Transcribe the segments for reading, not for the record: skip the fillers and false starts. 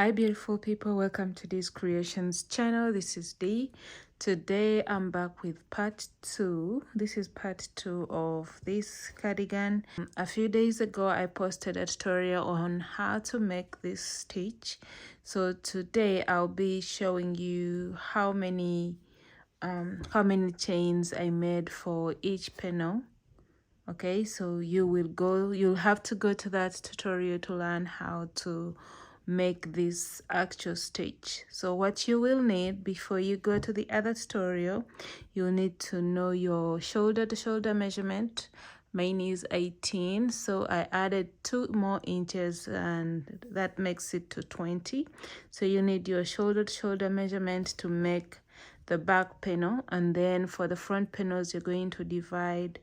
Hi beautiful people, welcome to this creations channel. This is Dee. Today I'm back with part 2. This is part 2 of this cardigan. A few days ago I posted a tutorial on how to make this stitch. So today I'll be showing you how many chains I made for each panel. Okay, so you'll have to go to that tutorial to learn how to make this actual stitch. So what you will need before you go to the other tutorial, you'll need to know your shoulder to shoulder measurement. Mine is 18, so I added 2 more inches and that makes it to 20. So you need your shoulder to shoulder measurement to make the back panel, and then for the front panels you're going to divide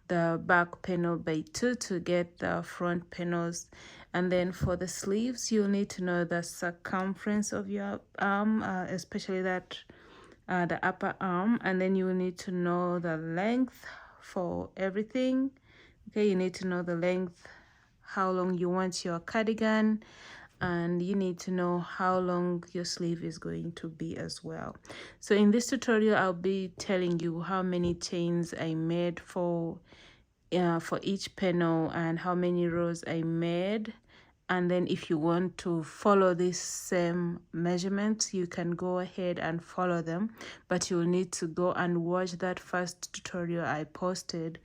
the back panel by 2 to get the front panels. And then for the sleeves, you'll need to know the circumference of your arm, especially that the upper arm, and then you'll need to know the length for everything. Okay, you need to know the length, how long you want your cardigan, and you need to know how long your sleeve is going to be as well. So in this tutorial I'll be telling you how many chains I made for each panel and how many rows I made. And then if you want to follow this same measurements, you can go ahead and follow them, but you'll need to go and watch that first tutorial I posted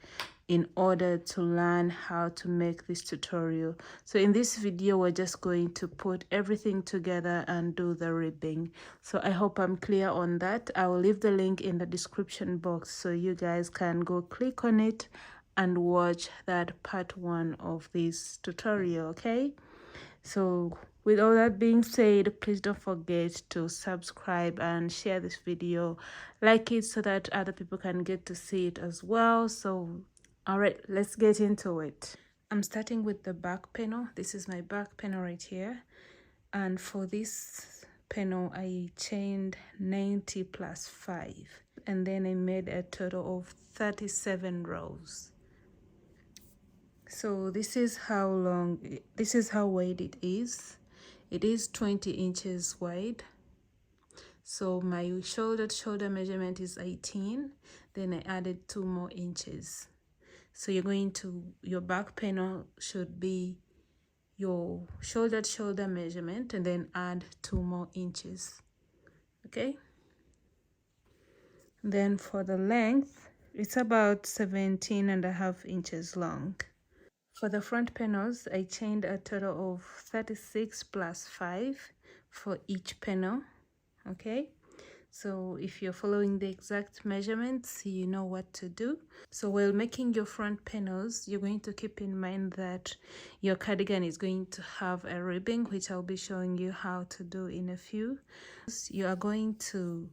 in order to learn how to make this tutorial. So in this video we're just going to put everything together and do the ribbing. So I hope I'm clear on that. I will leave the link in the description box so you guys can go click on it and watch that part 1 of this tutorial. Okay, so with all that being said, please don't forget to subscribe and share this video, like it so that other people can get to see it as well. So all right, let's get into it. I'm starting with the back panel. This is my back panel right here, and for this panel I chained 90 plus 5, and then I made a total of 37 rows. So this is how wide it is. It is 20 inches wide. So my shoulder to shoulder measurement is 18. Then I added 2 more inches. So your back panel should be your shoulder to shoulder measurement and then add 2 more inches. Okay. Then for the length, it's about 17.5 inches long. For the front panels, I chained a total of 36 plus 5 for each panel. Okay, so if you're following the exact measurements, you know what to do. So while making your front panels, you're going to keep in mind that your cardigan is going to have a ribbing, which I'll be showing you how to do in a few. You are going to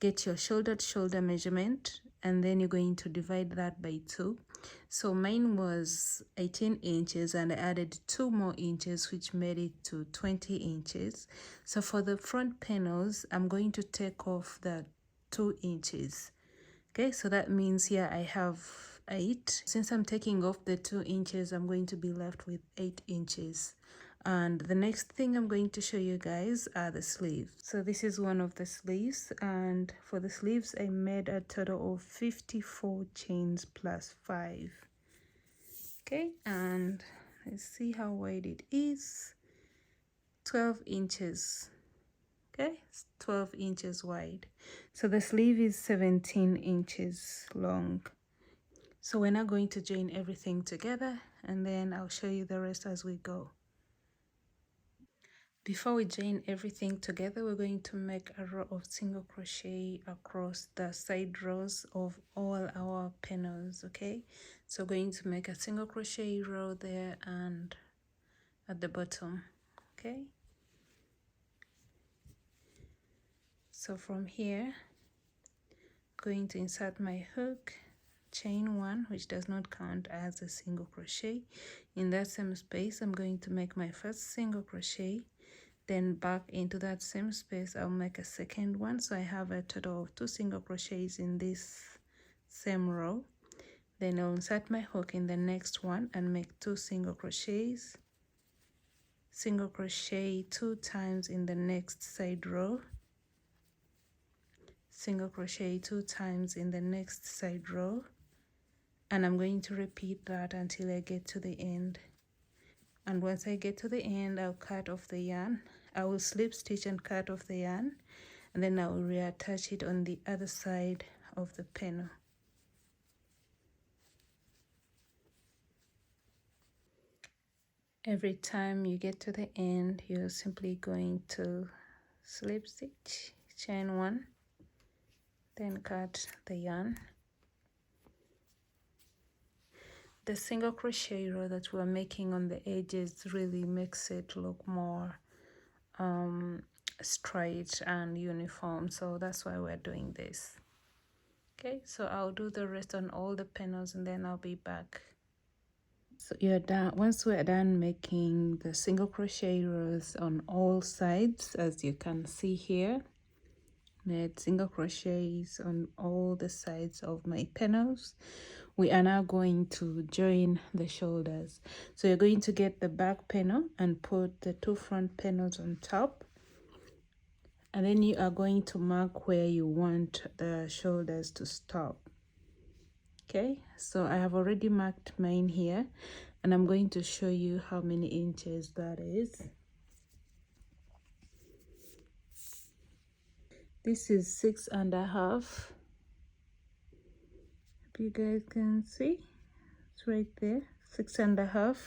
get your shoulder to shoulder measurement, and then you're going to divide that by 2. So mine was 18 inches and I added 2 more inches, which made it to 20 inches. So for the front panels, I'm going to take off the 2 inches. Okay, so that means here I have 8. Since I'm taking off the 2 inches, I'm going to be left with 8 inches. And the next thing I'm going to show you guys are the sleeves. So this is one of the sleeves, and for the sleeves I made a total of 54 chains plus 5. Okay, and let's see how wide it is. 12 inches. Okay, it's 12 inches wide. So the sleeve is 17 inches long. So we're now going to join everything together, and then I'll show you the rest as we go. Before we join everything together, we're going to make a row of single crochet across the side rows of all our panels. Okay, so we're going to make a single crochet row there and at the bottom. Okay, so from here I'm going to insert my hook, chain 1, which does not count as a single crochet. In that same space I'm going to make my first single crochet, then back into that same space I'll make a second one. So I have a total of 2 single crochets in this same row. Then I'll insert my hook in the next one and make 2 single crochets, single crochet 2 times in the next side row, single crochet 2 times in the next side row, and I'm going to repeat that until I get to the end. And once I get to the end, I'll cut off the yarn. I will slip stitch and cut off the yarn, and then I will reattach it on the other side of the panel. Every time you get to the end, you're simply going to slip stitch, chain 1, then cut the yarn. The single crochet row that we're making on the edges really makes it look more straight and uniform, so that's why we're doing this. Okay, so I'll do the rest on all the panels and then I'll be back. So you're done. Once we're done making the single crochet rows on all sides, as you can see here, made single crochets on all the sides of my panels, we are now going to join the shoulders. So you're going to get the back panel and put the 2 front panels on top, and then you are going to mark where you want the shoulders to stop. Okay, so I have already marked mine here, and I'm going to show you how many inches that is. This is 6.5. Hope you guys can see. It's right there, 6.5,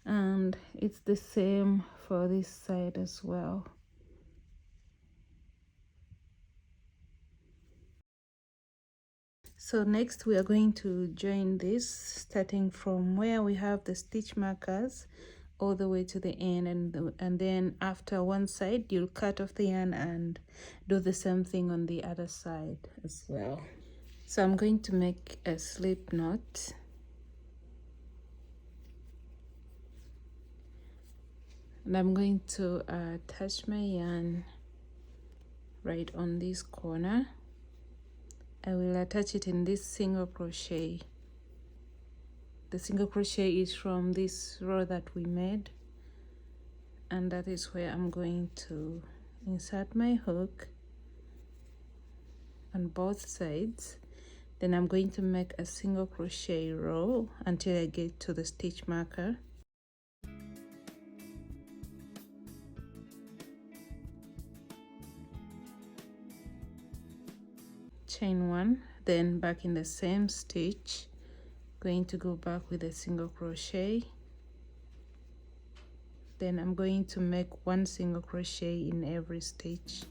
and it's the same for this side as well. So next we are going to join this, starting from where we have the stitch markers all the way to the end, and then after one side you'll cut off the yarn and do the same thing on the other side as well. So I'm going to make a slip knot, and I'm going to attach my yarn right on this corner. I will attach it in this single crochet. The single crochet is from this row that we made, and that is where I'm going to insert my hook on both sides. Then I'm going to make a single crochet row until I get to the stitch marker. Chain 1, then back in the same stitch, going to go back with a single crochet. Then I'm going to make 1 single crochet in every stitch,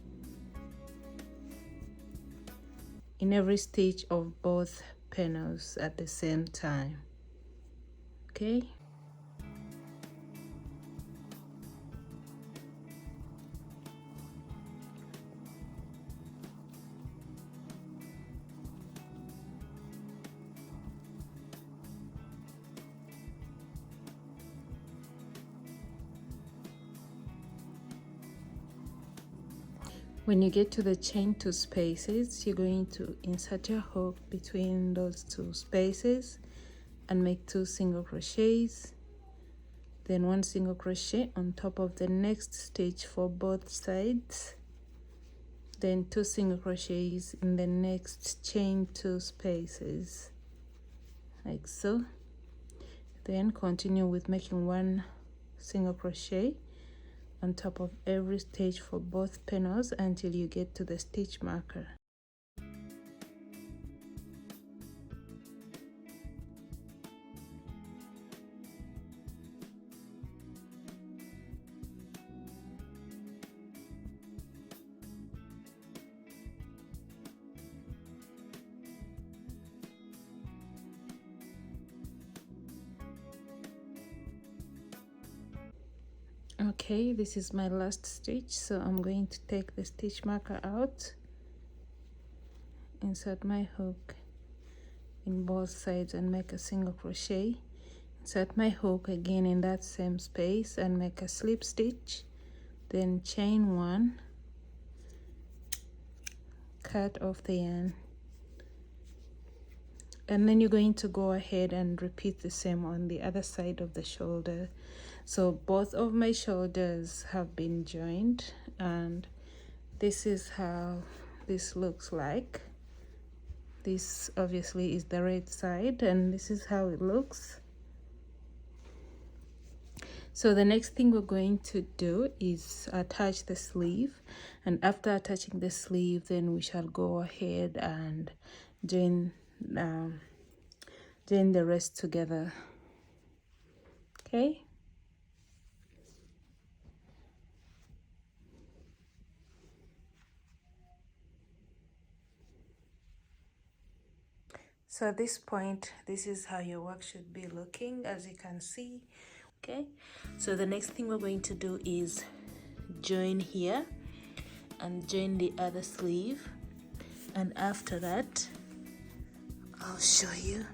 of both panels at the same time. Okay, when you get to the chain 2 spaces, you're going to insert your hook between those 2 spaces and make 2 single crochets, then 1 single crochet on top of the next stitch for both sides, then 2 single crochets in the next chain 2 spaces, like so. Then continue with making 1 single crochet on top of every stitch for both panels until you get to the stitch marker. Okay, this is my last stitch, so I'm going to take the stitch marker out, insert my hook in both sides and make a single crochet, insert my hook again in that same space and make a slip stitch, then chain 1, cut off the yarn, and then you're going to go ahead and repeat the same on the other side of the shoulder. So both of my shoulders have been joined, and this is how this looks like. This obviously is the right side, and this is how it looks. So the next thing we're going to do is attach the sleeve, and after attaching the sleeve, then we shall go ahead and join the rest together. Okay. So at this point, this is how your work should be looking, as you can see. Okay, so the next thing we're going to do is join here and join the other sleeve, and after that I'll show you.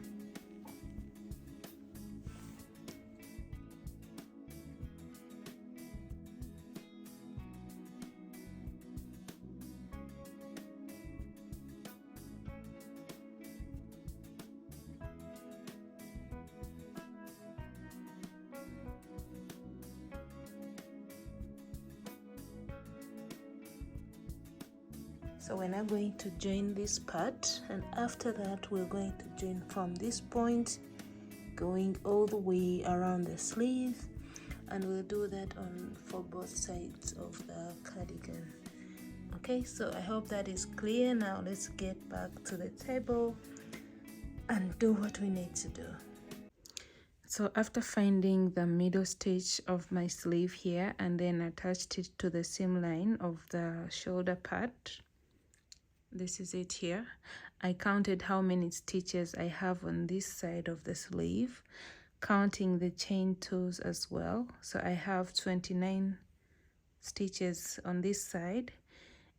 So we're now going to join this part, and after that we're going to join from this point going all the way around the sleeve, and we'll do that on for both sides of the cardigan. Okay, so I hope that is clear. Now let's get back to the table and do what we need to do. So after finding the middle stitch of my sleeve here and then attached it to the seam line of the shoulder part, this is it here. I counted how many stitches I have on this side of the sleeve, counting the chain toes as well. So I have 29 stitches on this side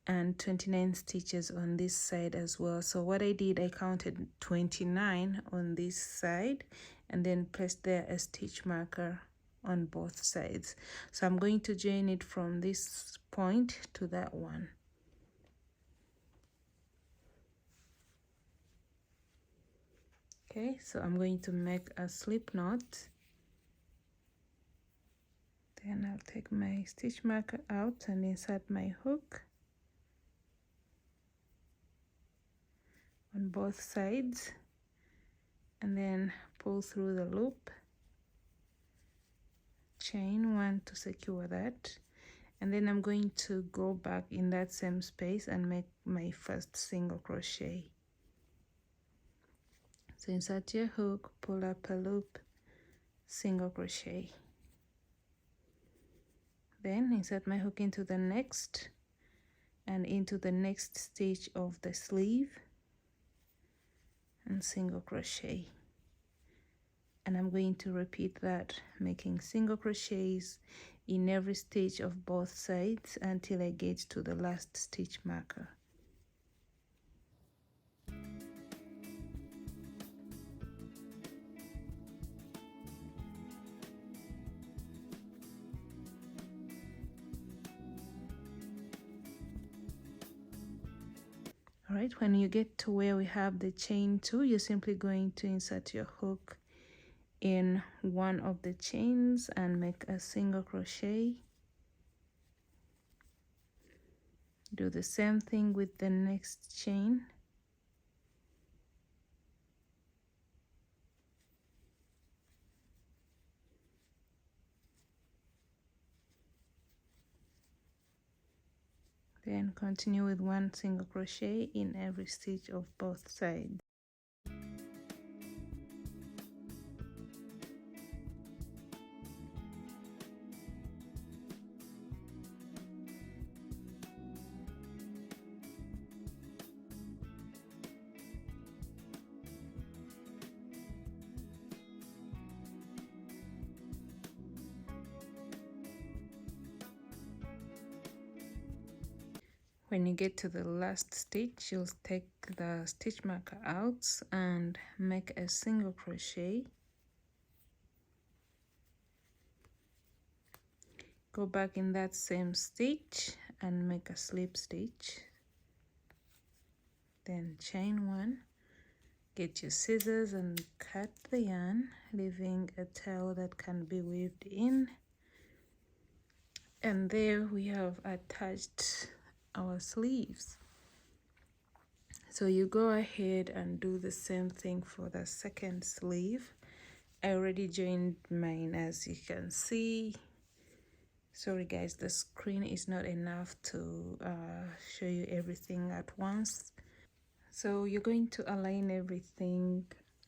and 29 stitches on this side as well. So what I did, I counted 29 on this side and then placed there a stitch marker on both sides. So I'm going to join it from this point to that one. Okay, so I'm going to make a slip knot. Then I'll take my stitch marker out and insert my hook on both sides, and then pull through the loop, chain one to secure that, and then I'm going to go back in that same space and make my first single crochet. So insert your hook, pull up a loop, single crochet, then insert my hook into the next and into the next stitch of the sleeve and single crochet, and I'm going to repeat that, making single crochets in every stitch of both sides until I get to the last stitch marker. All right, when you get to where we have the chain 2, you're simply going to insert your hook in one of the chains and make a single crochet. Do the same thing with the next chain. Then continue with one single crochet in every stitch of both sides. When you get to the last stitch, you'll take the stitch marker out and make a single crochet. Go back in that same stitch and make a slip stitch. Then chain one Get your scissors and cut the yarn, leaving a tail that can be weaved in. And there we have attached our sleeves. So you go ahead and do the same thing for the second sleeve. I already joined mine, as you can see. Sorry guys, the screen is not enough to show you everything at once. So you're going to align everything.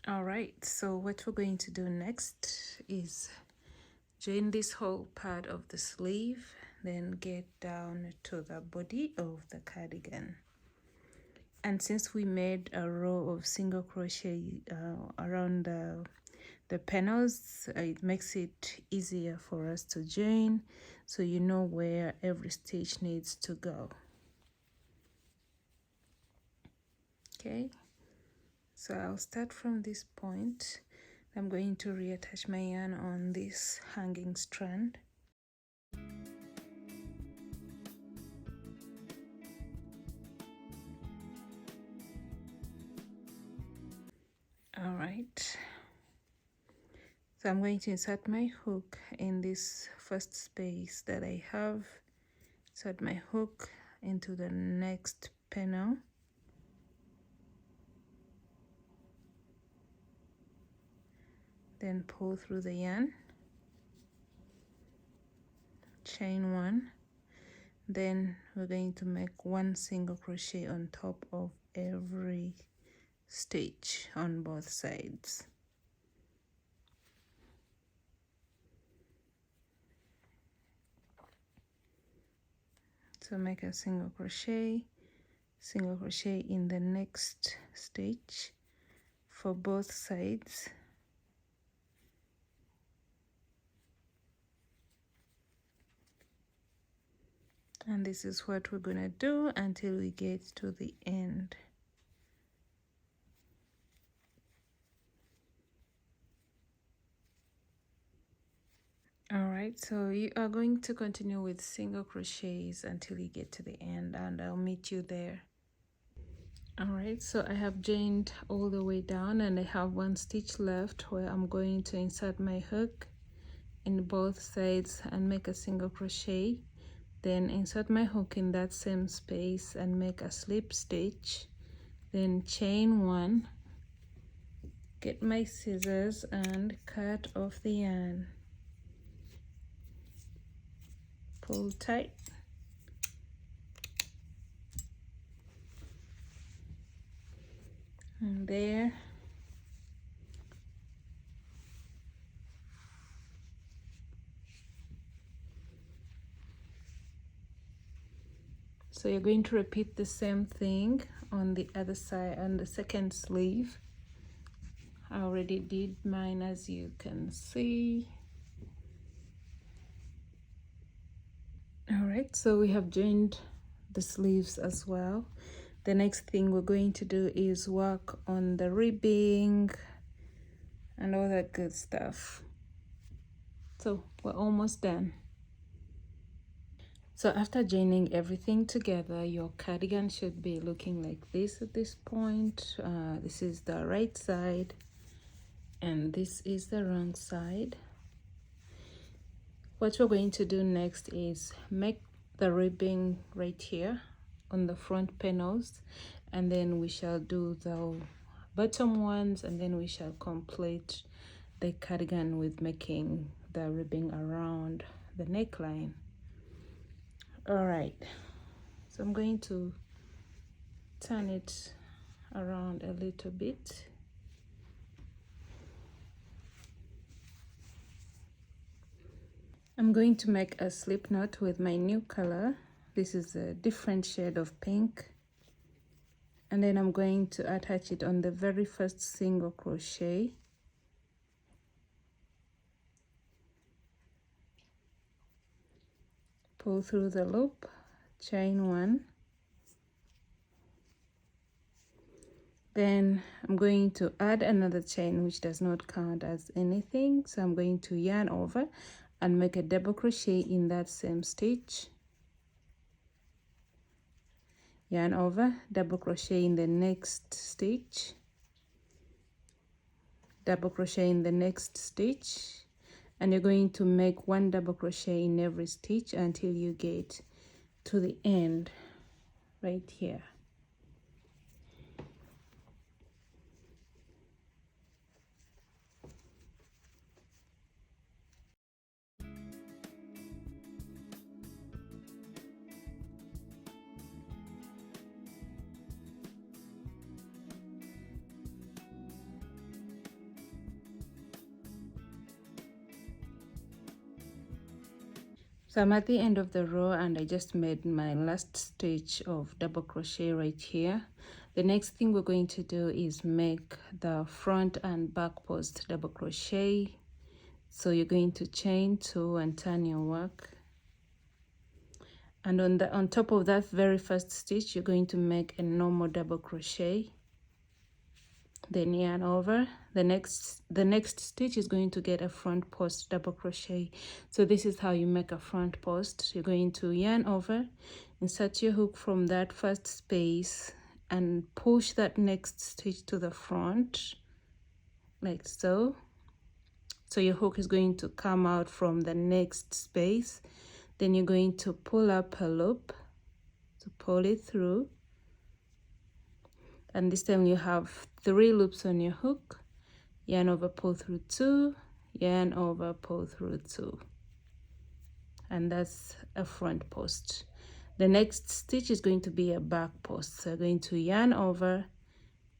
All right, so what we're going to do next is join this whole part of the sleeve, then get down to the body of the cardigan. And since we made a row of single crochet around the panels, it makes it easier for us to join, so you know where every stitch needs to go. Okay, so I'll start from this point. I'm going to reattach my yarn on this hanging strand. All right, so I'm going to insert my hook in this first space that I have. Insert my hook into the next panel. Then pull through the yarn, chain one, then we're going to make one single crochet on top of every stitch on both sides. So make a single crochet in the next stitch for both sides. And this is what we're gonna do until we get to the end. All right, so you are going to continue with single crochets until you get to the end, and I'll meet you there. All right, so I have joined all the way down and I have one stitch left where I'm going to insert my hook in both sides and make a single crochet. Then insert my hook in that same space and make a slip stitch, then chain one, get my scissors and cut off the yarn, pull tight, and there. So you're going to repeat the same thing on the other side, on the second sleeve. I already did mine, as you can see. All right, so we have joined the sleeves as well. The next thing we're going to do is work on the ribbing and all that good stuff. So we're almost done. So after joining everything together, your cardigan should be looking like this at this point. This is the right side and this is the wrong side. What we're going to do next is make the ribbing right here on the front panels, and then we shall do the bottom ones, and then we shall complete the cardigan with making the ribbing around the neckline. All right, so I'm going to turn it around a little bit. I'm going to make a slip knot with my new color. This is a different shade of pink. And then I'm going to attach it on the very first single crochet. Pull through the loop, chain one. Then I'm going to add another chain, which does not count as anything. So I'm going to yarn over and make a double crochet in that same stitch. Yarn over, double crochet in the next stitch. double crochet in the next stitch, and you're going to make 1 double crochet in every stitch until you get to the end right here. So I'm at the end of the row and I just made my last stitch of double crochet right here. The next thing we're going to do is make the front and back post double crochet. So you're going to chain 2 and turn your work. And on top of that very first stitch, you're going to make a normal double crochet. Then yarn over. The next stitch is going to get a front post double crochet. So this is how you make a front post. You're going to yarn over, insert your hook from that first space and push that next stitch to the front like so. So your hook is going to come out from the next space. Then you're going to pull up a loop to pull it through. And this time you have 3 loops on your hook. Yarn over, pull through 2, yarn over, pull through 2. And that's a front post. The next stitch is going to be a back post. So you're going to yarn over,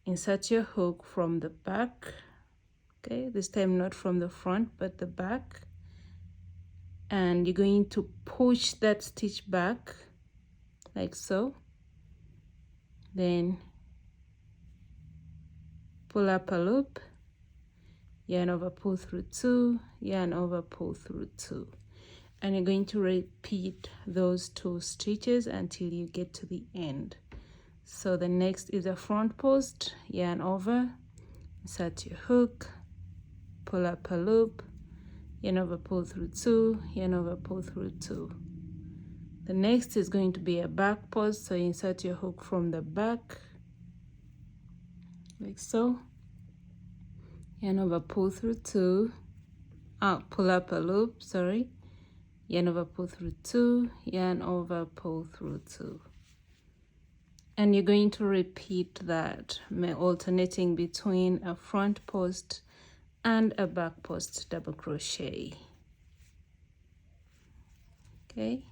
insert your hook from the back. Okay, this time not from the front, but the back. And you're going to push that stitch back like so. Then pull up a loop, yarn over, pull through 2, yarn over, pull through 2. And you're going to repeat those 2 stitches until you get to the end. So the next is a front post, yarn over, insert your hook, pull up a loop, yarn over, pull through 2, yarn over, pull through 2. The next is going to be a back post, so insert your hook from the back like so, yarn over, pull through 2, pull up a loop, sorry, yarn over, pull through 2, yarn over, pull through 2. And you're going to repeat that, alternating between a front post and a back post double crochet. Okay.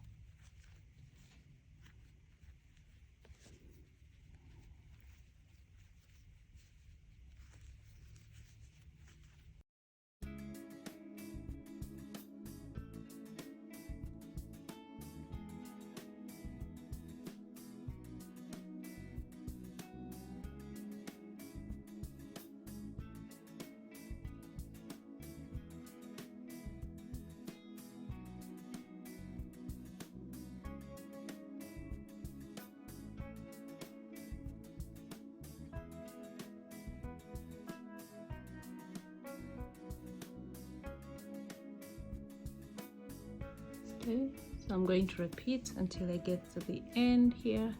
Okay, so I'm going to repeat until I get to the end here,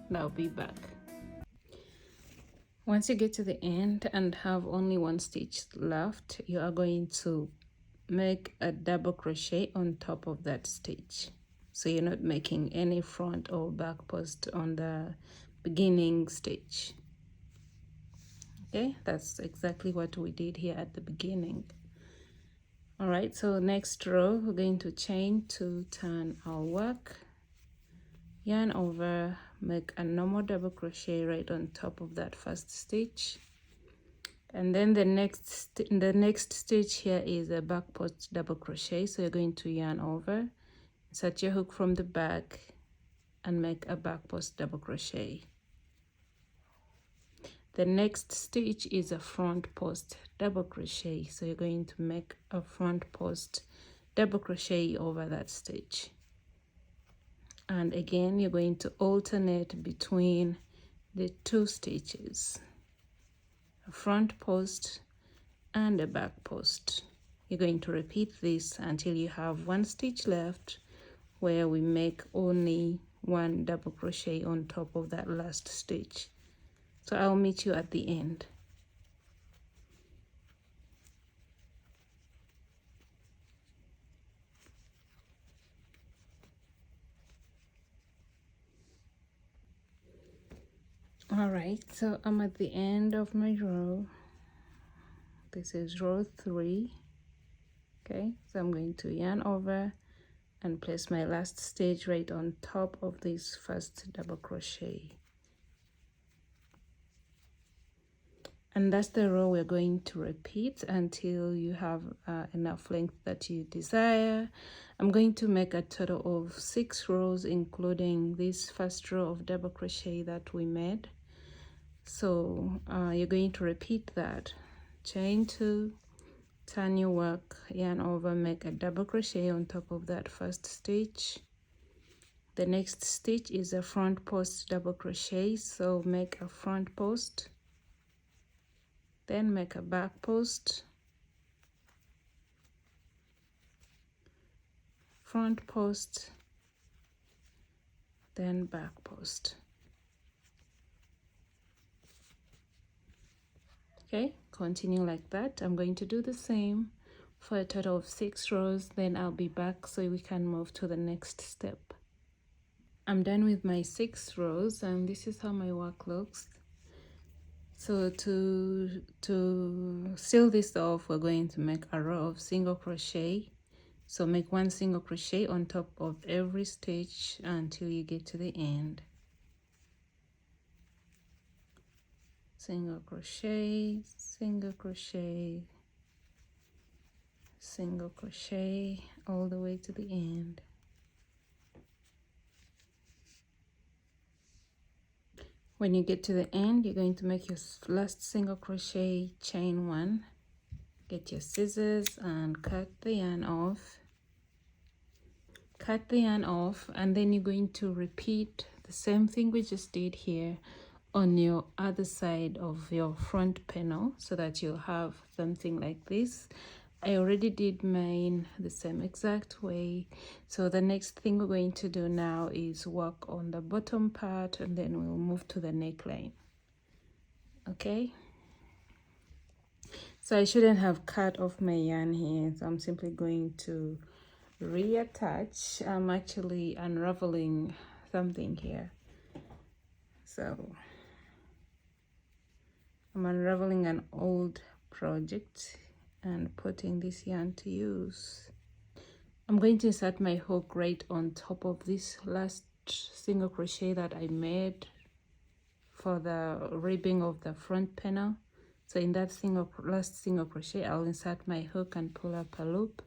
and I'll be back. Once you get to the end and have only 1 stitch left, you are going to make a double crochet on top of that stitch. So you're not making any front or back post on the beginning stitch. Okay, that's exactly what we did here at the beginning. All right, so next row we're going to chain to turn our work, yarn over, make a normal double crochet right on top of that first stitch, and then the next stitch here is a back post double crochet. So you're going to yarn over, insert your hook from the back and make a back post double crochet. The next stitch is a front post double crochet. So you're going to make a front post double crochet over that stitch. And again, you're going to alternate between the 2 stitches, a front post and a back post. You're going to repeat this until you have 1 stitch left where we make only 1 double crochet on top of that last stitch. So I'll meet you at the end. All right, so I'm at the end of my row. This is row 3. Okay, so I'm going to yarn over and place my last stitch right on top of this first double crochet, and that's the row we're going to repeat until you have enough length that you desire. I'm going to make a total of 6 rows, including this first row of double crochet that we made. So you're going to repeat that. Chain 2, turn your work, yarn over, make a double crochet on top of that first stitch. The next stitch is a front post double crochet, so make a front post, then make a back post, front post, then back post. Okay, continue like that. I'm going to do the same for a total of 6 rows, then I'll be back so we can move to the next step. I'm done with my 6 rows, and this is how my work looks. So to seal this off, we're going to make a row of single crochet. So make 1 single crochet on top of every stitch until you get to the end. Single crochet, single crochet, single crochet, all the way to the end. When you get to the end, you're going to make your last single crochet, chain 1, get your scissors and cut the yarn off. Cut the yarn off, and then you're going to repeat the same thing we just did here on your other side of your front panel, so that you'll have something like this. I already did mine the same exact way. So the next thing we're going to do now is work on the bottom part, and then we'll move to the neckline. Okay, so I shouldn't have cut off my yarn here, so I'm simply going to reattach. I'm actually unraveling something here, so I'm unraveling an old project and putting this yarn to use. I'm going to insert my hook right on top of this last single crochet that I made for the ribbing of the front panel. So in that last single crochet, I'll insert my hook and pull up a loop.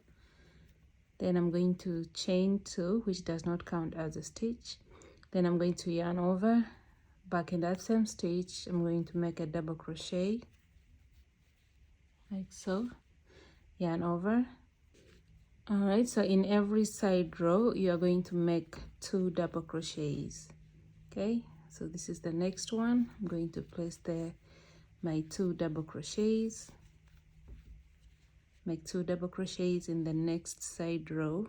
Then I'm going to chain 2, which does not count as a stitch. Then I'm going to yarn over. Back in that same stitch, I'm going to make a double crochet, like so. Yarn over. All right, so in every side row, you are going to make 2 double crochets. Okay, so this is the next one. I'm going to place there my 2 double crochets. Make 2 double crochets in the next side row.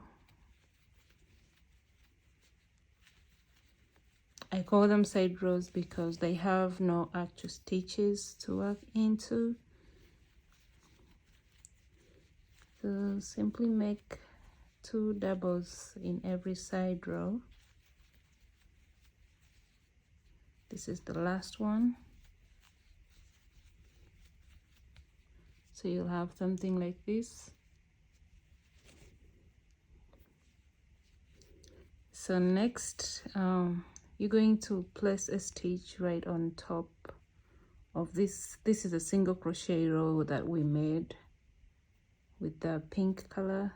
I call them side rows because they have no actual stitches to work into. So simply make 2 doubles in every side row. This is the last one. So you'll have something like this. So next, you're going to place a stitch right on top of this. This is a single crochet row that we made with the pink color.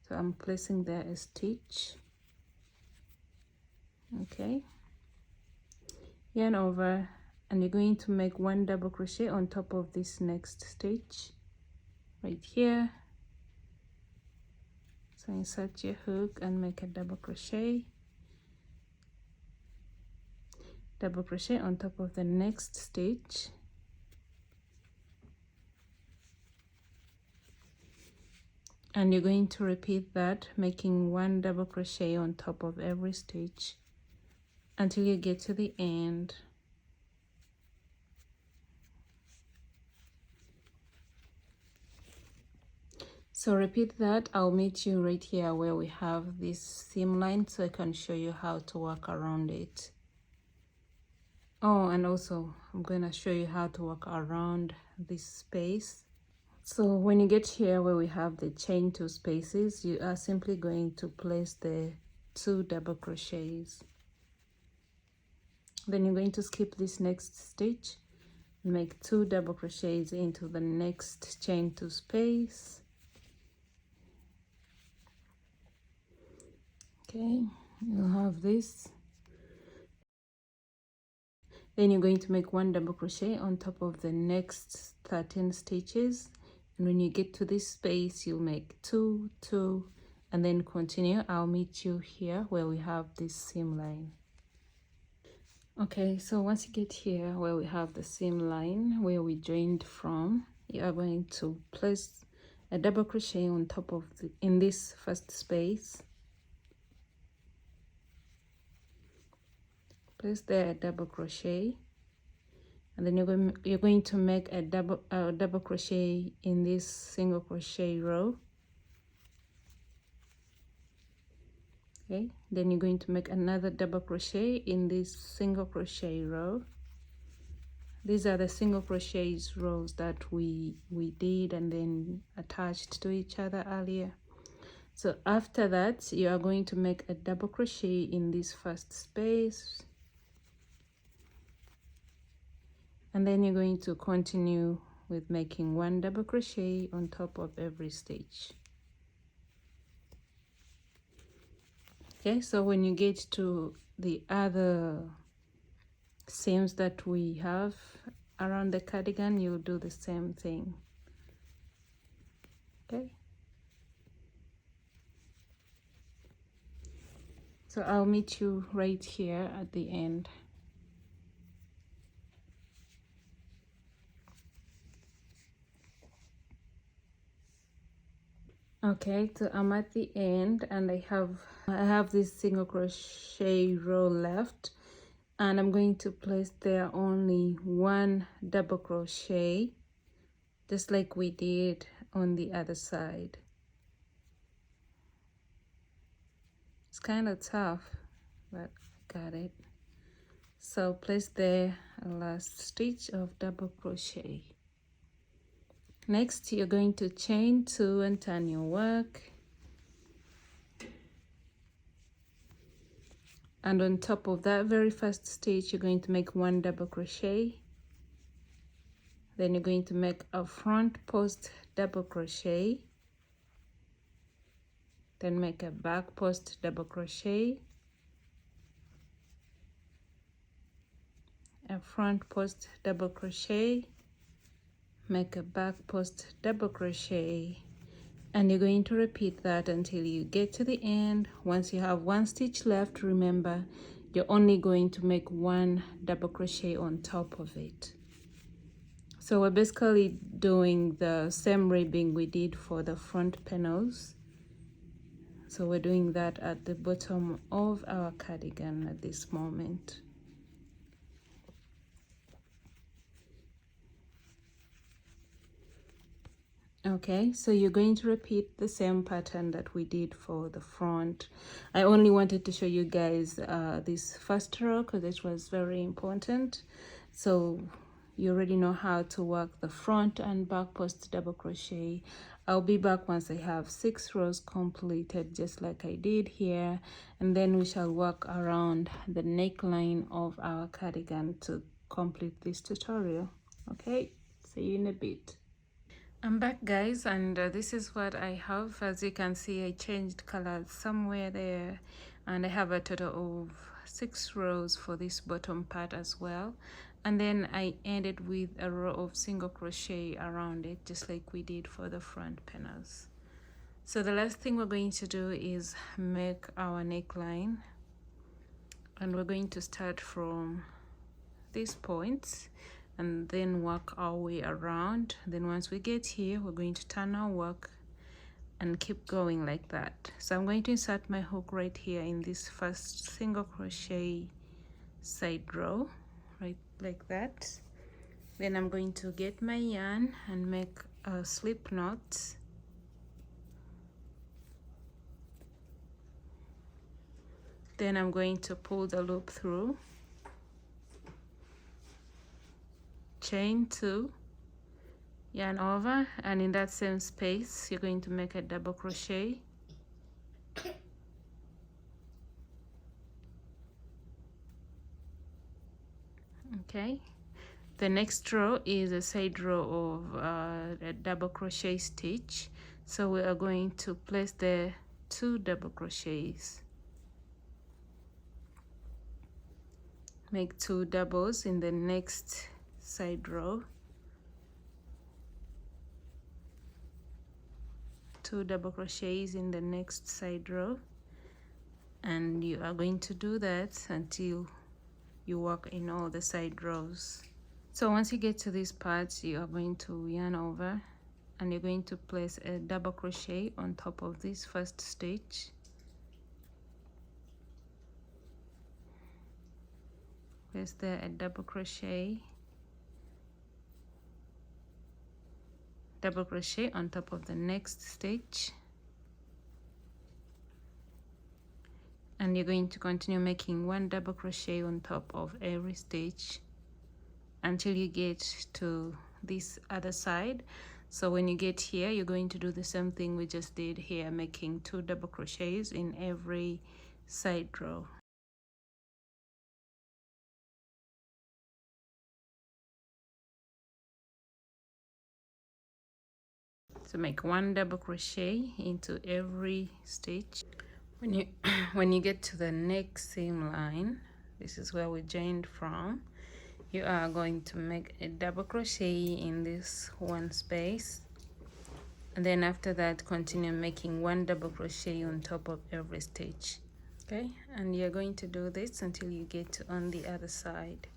So I'm placing there a stitch. Okay, yarn over, and you're going to make 1 double crochet on top of this next stitch right here. So insert your hook and make a double crochet. Double crochet on top of the next stitch. And you're going to repeat that, making 1 double crochet on top of every stitch until you get to the end. So repeat that. I'll meet you right here where we have this seam line, so I can show you how to work around it. Oh, and also I'm going to show you how to work around this space. So when you get here where we have the chain two spaces, you are simply going to place the 2 double crochets. Then you're going to skip this next stitch and make 2 double crochets into the next chain two space. Okay, you'll have this. Then you're going to make 1 double crochet on top of the next 13 stitches, and when you get to this space you'll make 2 2 and then continue. I'll meet you here where we have this seam line. Okay, so once you get here where we have the seam line where we joined from, you are going to place a double crochet on top of in this first space. Place there a double crochet, and then you're going to make a double crochet in this single crochet row. Okay, then you're going to make another double crochet in this single crochet row. These are the single crochets rows that we did and then attached to each other earlier. So after that you are going to make a double crochet in this first space, and then you're going to continue with making 1 double crochet on top of every stitch. Okay, so when you get to the other seams that we have around the cardigan, you'll do the same thing. Okay, so I'll meet you right here at the end. Okay, so I'm at the end and I have this single crochet row left, and I'm going to place there only 1 double crochet, just like we did on the other side. It's kind of tough, but I got it. So place there a last stitch of double crochet. Next you're going to chain 2 and turn your work, and on top of that very first stitch you're going to make 1 double crochet. Then you're going to make a front post double crochet, then make a back post double crochet, a front post double crochet, make a back post double crochet, and you're going to repeat that until you get to the end. Once you have 1 stitch left, remember you're only going to make 1 double crochet on top of it. So we're basically doing the same ribbing we did for the front panels. So we're doing that at the bottom of our cardigan at this moment. Okay, so you're going to repeat the same pattern that we did for the front. I only wanted to show you guys this first row because it was very important. So you already know how to work the front and back post double crochet. I'll be back once I have 6 rows completed, just like I did here, and then we shall work around the neckline of our cardigan to complete this tutorial. Okay, see you in a bit. I'm back, guys, and this is what I have. As you can see, I changed colors somewhere there, and I have a total of 6 rows for this bottom part as well, and then I ended with a row of single crochet around it, just like we did for the front panels. So the last thing we're going to do is make our neckline, and we're going to start from these points and then work our way around. Then once we get here, we're going to turn our work and keep going like that. So I'm going to insert my hook right here in this first single crochet side row, right like that. Then I'm going to get my yarn and make a slip knot. Then I'm going to pull the loop through. chain 2, yarn over, and in that same space you're going to make a double crochet. Okay, the next row is a side row of a double crochet stitch, so we are going to place the 2 double crochets. Make 2 doubles in the next side row, 2 double crochets in the next side row, and you are going to do that until you work in all the side rows. So once you get to this part, you are going to yarn over, and you're going to place a double crochet on top of this first stitch. Place there a double crochet on top of the next stitch, and you're going to continue making 1 double crochet on top of every stitch until you get to this other side. So when you get here, you're going to do the same thing we just did here, making 2 double crochets in every side row. So make 1 double crochet into every stitch. When you when you get to the next seam line, this is where we joined from, you are going to make a double crochet in this one space, and then after that continue making 1 double crochet on top of every stitch. Okay, and you're going to do this until you get on the other side.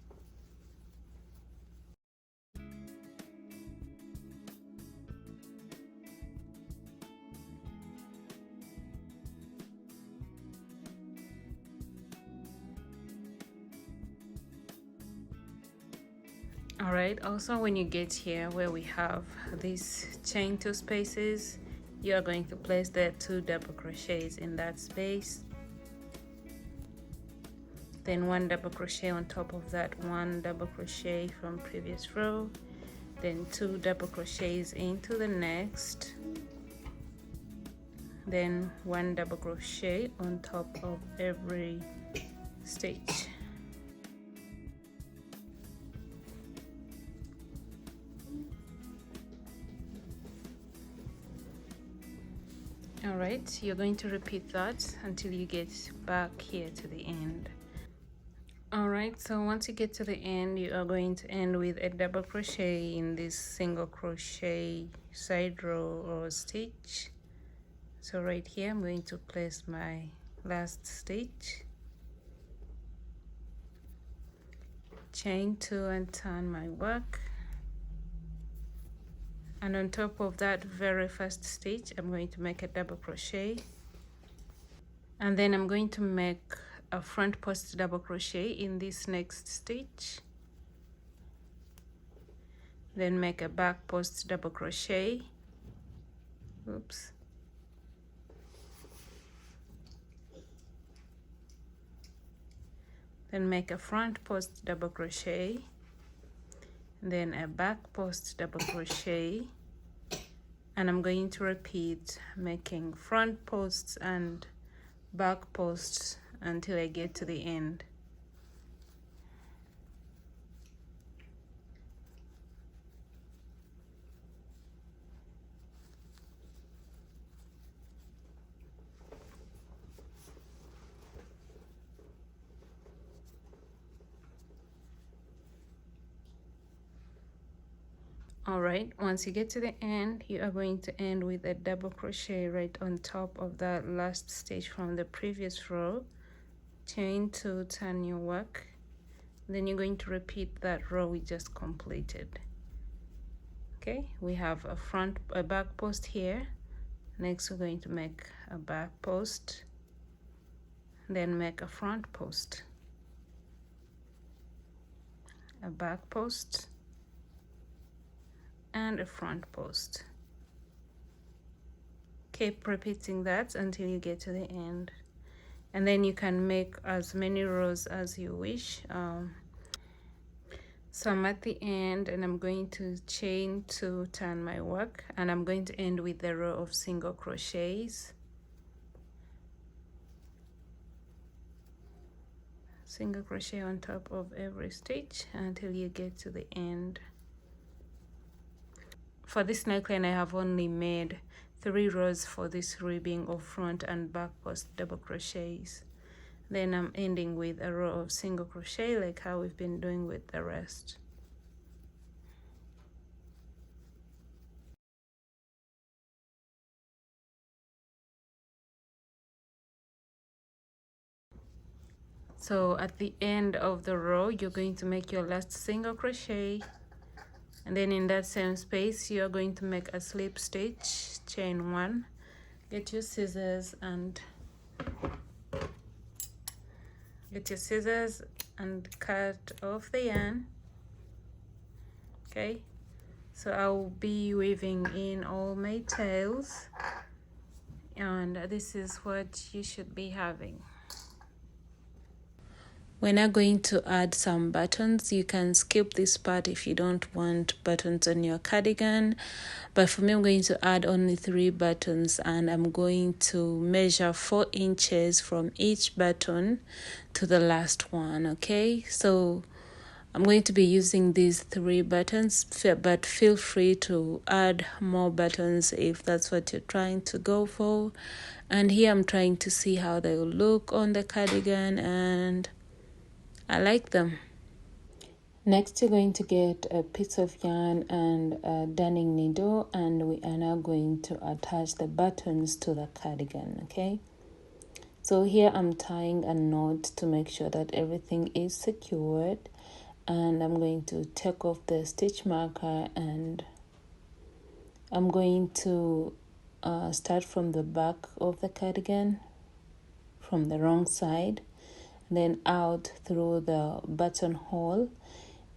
All right, also when you get here where we have these chain 2 spaces, you are going to place the 2 double crochets in that space, then 1 double crochet on top of that 1 double crochet from previous row, then 2 double crochets into the next, then 1 double crochet on top of every stitch. All right, you're going to repeat that until you get back here to the end. All right, so once you get to the end, you are going to end with a double crochet in this single crochet side row or stitch. So right here, I'm going to place my last stitch, chain 2 and turn my work. And on top of that very first stitch, I'm going to make a double crochet, and then I'm going to make a front post double crochet in this next stitch, then make a back post double crochet, oops, then make a front post double crochet, then a back post double crochet, and I'm going to repeat making front posts and back posts until I get to the end. All right, once you get to the end, you are going to end with a double crochet right on top of that last stitch from the previous row, chain 2, turn your work, then you're going to repeat that row we just completed. Okay, we have a back post here. Next we're going to make a back post, then make a front post, a back post, and a front post. Keep repeating that until you get to the end, and then you can make as many rows as you wish. So I'm at the end and I'm going to chain to turn my work, and I'm going to end with a row of single crochets. Single crochet on top of every stitch until you get to the end. For this neckline, I have only made 3 rows for this ribbing of front and back post double crochets. Then I'm ending with a row of single crochet like how we've been doing with the rest. So at the end of the row, you're going to make your last single crochet, and then in that same space you're going to make a slip stitch, chain 1, get your scissors and cut off the yarn. Okay, so I'll be weaving in all my tails, and this is what you should be having. We're now going to add some buttons. You can skip this part if you don't want buttons on your cardigan, but for me I'm going to add only 3 buttons, and I'm going to measure 4 inches from each button to the last one. Okay, so I'm going to be using these 3 buttons, but feel free to add more buttons if that's what you're trying to go for. And here I'm trying to see how they will look on the cardigan, and I like them. Next, you're going to get a piece of yarn and a darning needle, and we are now going to attach the buttons to the cardigan. Okay, so here I'm tying a knot to make sure that everything is secured, and I'm going to take off the stitch marker, and I'm going to start from the back of the cardigan, from the wrong side, then out through the buttonhole,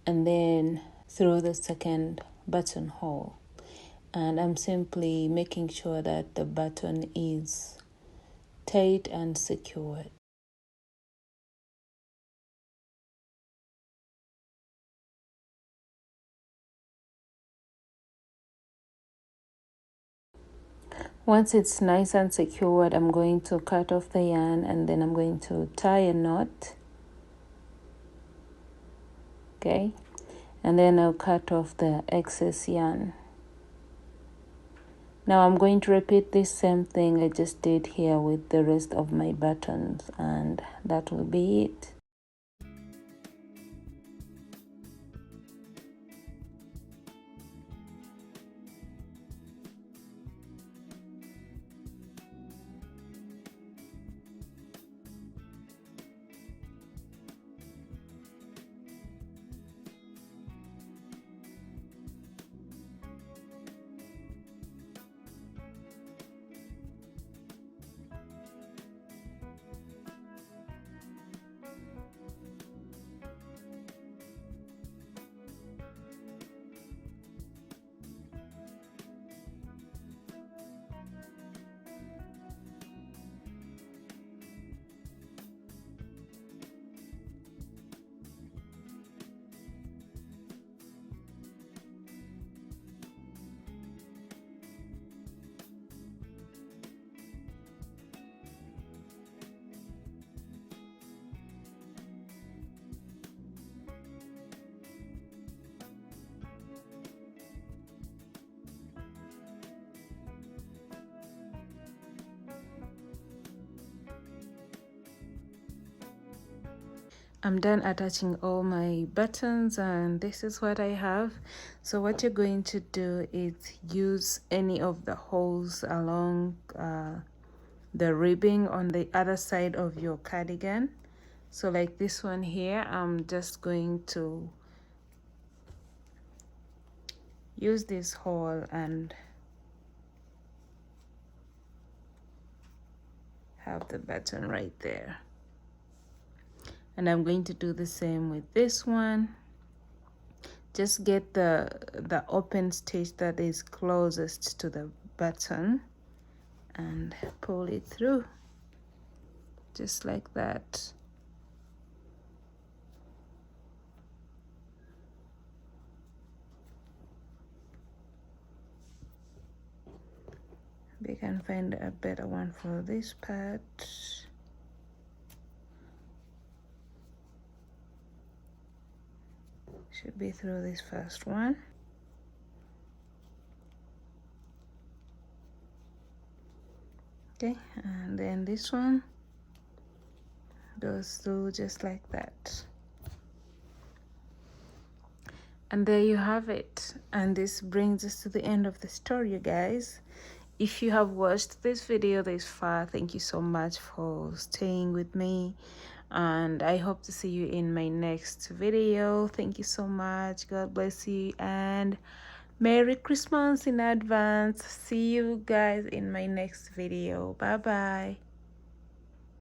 and then through the second buttonhole. And I'm simply making sure that the button is tight and secured. Once it's nice and secured, I'm going to cut off the yarn, and then I'm going to tie a knot. Okay, and then I'll cut off the excess yarn. Now I'm going to repeat this same thing I just did here with the rest of my buttons, and that will be it. I'm done attaching all my buttons, and this is what I have. So what you're going to do is use any of the holes along the ribbing on the other side of your cardigan. So like this one here, I'm just going to use this hole and have the button right there. And I'm going to do the same with this one. Just get the open stitch that is closest to the button and pull it through, just like that. we can find a better one for this part. Should be through this first one. Okay, and then this one goes through just like that. And there you have it. And this brings us to the end of the story, you guys. If you have watched this video this far, thank you so much for staying with me, and I hope to see you in my next video. Thank you so much. God bless you, and Merry Christmas in advance. See you guys in my next video. Bye bye.